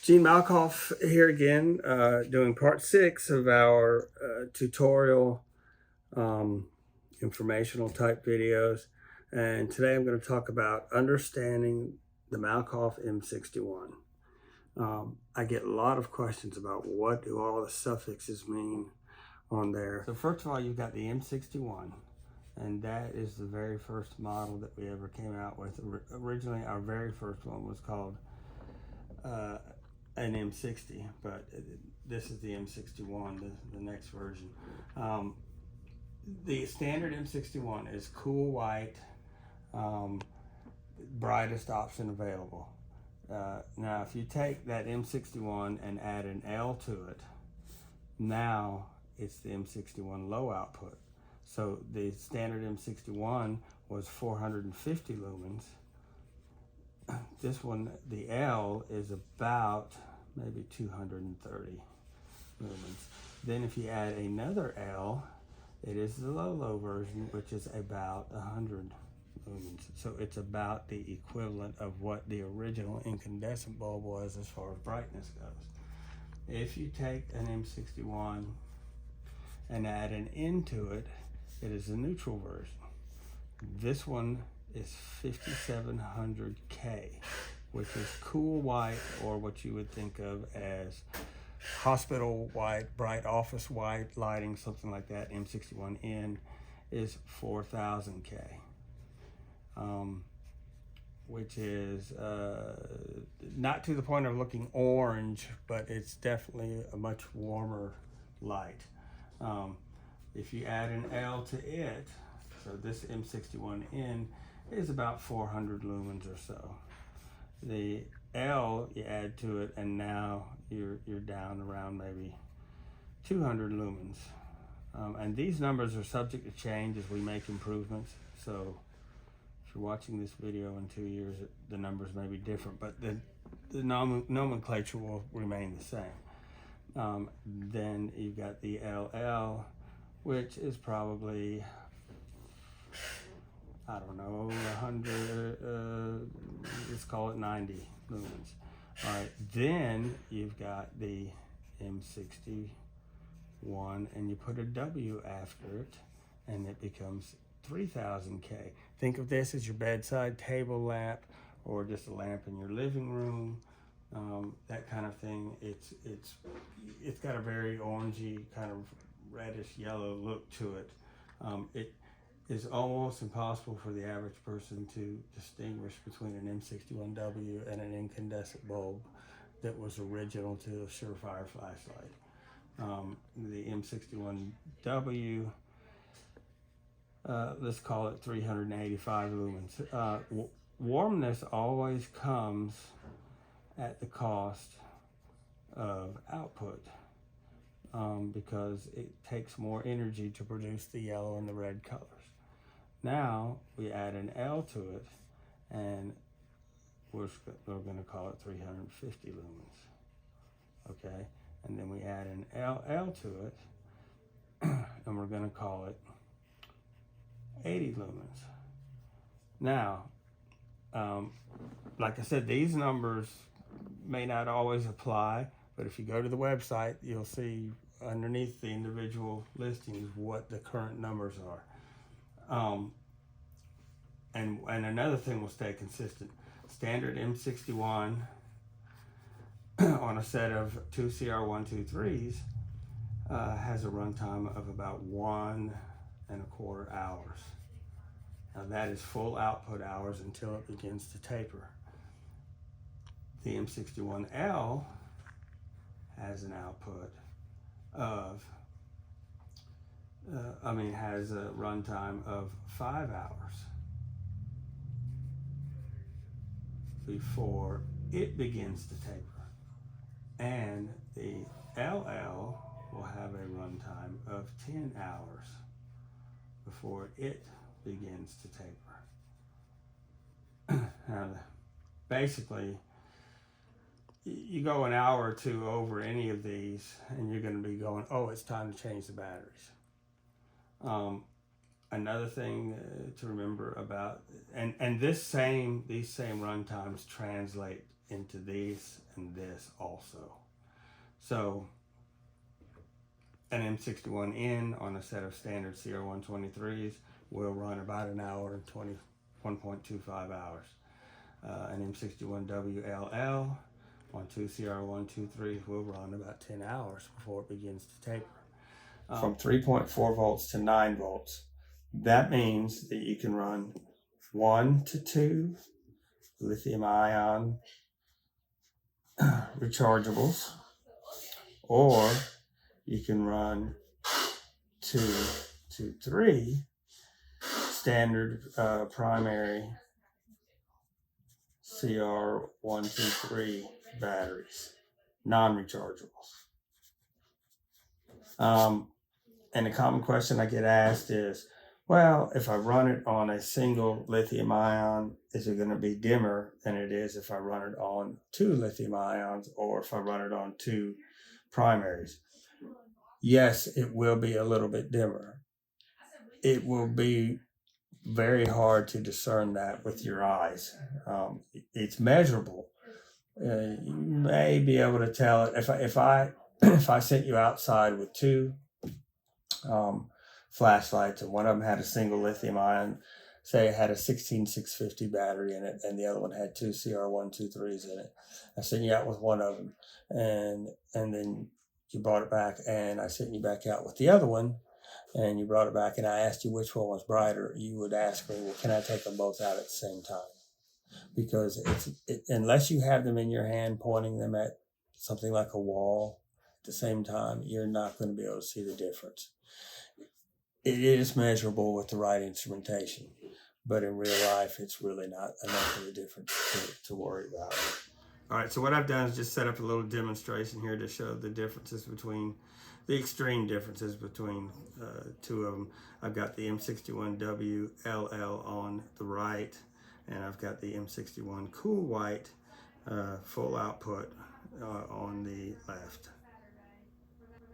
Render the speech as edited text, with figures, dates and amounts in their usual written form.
Gene Malkoff here again, doing part 6 of our tutorial informational type videos. And today I'm going to talk about understanding the Malkoff M61. I get a lot of questions about what do all the suffixes mean on there. So first of all, you've got the M61, and that is the very first model that we ever came out with. Originally, our very first one was called an M60, but this is the M61, the next version. The standard M61 is cool white, brightest option available. Now, if you take that M61 and add an L to it, now it's the M61 low output. So the standard M61 was 450 lumens. This one, the L, is about maybe 230 lumens. Then if you add another L, it is the low version, which is about 100 lumens. So it's about the equivalent of what the original incandescent bulb was as far as brightness goes. If you take an M61 and add an N to it, it is a neutral version. This one is 5700K, which is cool white, or what you would think of as hospital white, bright office white lighting, something like that. M61N is 4000K, which is not to the point of looking orange, but it's definitely a much warmer light. If you add an L to it, so this M61N is about 400 lumens or so. The L you add to it, and now you're down around maybe 200 lumens. And these numbers are subject to change as we make improvements. So if you're watching this video in 2 years, the numbers may be different, but the nomenclature will remain the same. Then you've got the LL, which is probably, I don't know, 100, let's call it 90 lumens. All right, then you've got the M61, and you put a W after it, and it becomes 3000K. Think of this as your bedside table lamp, or just a lamp in your living room, that kind of thing. It's got a very orangey, kind of reddish yellow look to it. It is almost impossible for the average person to distinguish between an M61W and an incandescent bulb that was original to a Surefire flashlight. The M61W, let's call it 385 lumens. Warmness always comes at the cost of output, because it takes more energy to produce the yellow and the red colors. Now we add an L to it, and we're going to call it 350 lumens. Okay, and then we add an LL to it, and we're going to call it 80 lumens. Now, like I said, these numbers may not always apply, but if you go to the website, you'll see underneath the individual listings what the current numbers are. And another thing will stay consistent. Standard M61 on a set of 2 CR123s has a runtime of about 1.25 hours. Now that is full output hours until it begins to taper. The M61L has an output of, has a runtime of 5 hours before it begins to taper. And the LL will have a runtime of 10 hours before it begins to taper. Now, basically, you go an hour or two over any of these, and you're going to be going, oh, it's time to change the batteries. another thing to remember about, and these same runtimes translate into these and this also. So an M61N on a set of standard CR123s will run about an hour and 21.25 hours. An M61WLL on two CR123s will run about 10 hours before it begins to taper. From 3.4 volts to 9 volts. That means that you can run 1 to 2 lithium ion rechargeables, or you can run 2 to 3 standard primary CR123 batteries, non-rechargeables. And a common question I get asked is, well, if I run it on a single lithium ion, is it going to be dimmer than it is if I run it on 2 lithium ions, or if I run it on 2 primaries? Yes, it will be a little bit dimmer. It will be very hard to discern that with your eyes. It's measurable. You may be able to tell it if I sent you outside with 2 flashlights, and one of them had a single lithium ion, say it had a 16650 battery in it, and the other one had 2 CR123s in it. I sent you out with one of them, and then you brought it back, and I sent you back out with the other one, and you brought it back, and I asked you which one was brighter. You would ask me, well, can I take them both out at the same time? Because unless you have them in your hand pointing them at something like a wall at the same time, you're not going to be able to see the difference. It is measurable with the right instrumentation, but in real life, it's really not enough of a difference to worry about. All right, so what I've done is just set up a little demonstration here to show the differences between, the extreme differences between 2 of them. I've got the M61WLL on the right, and I've got the M61 Cool White full output on the left.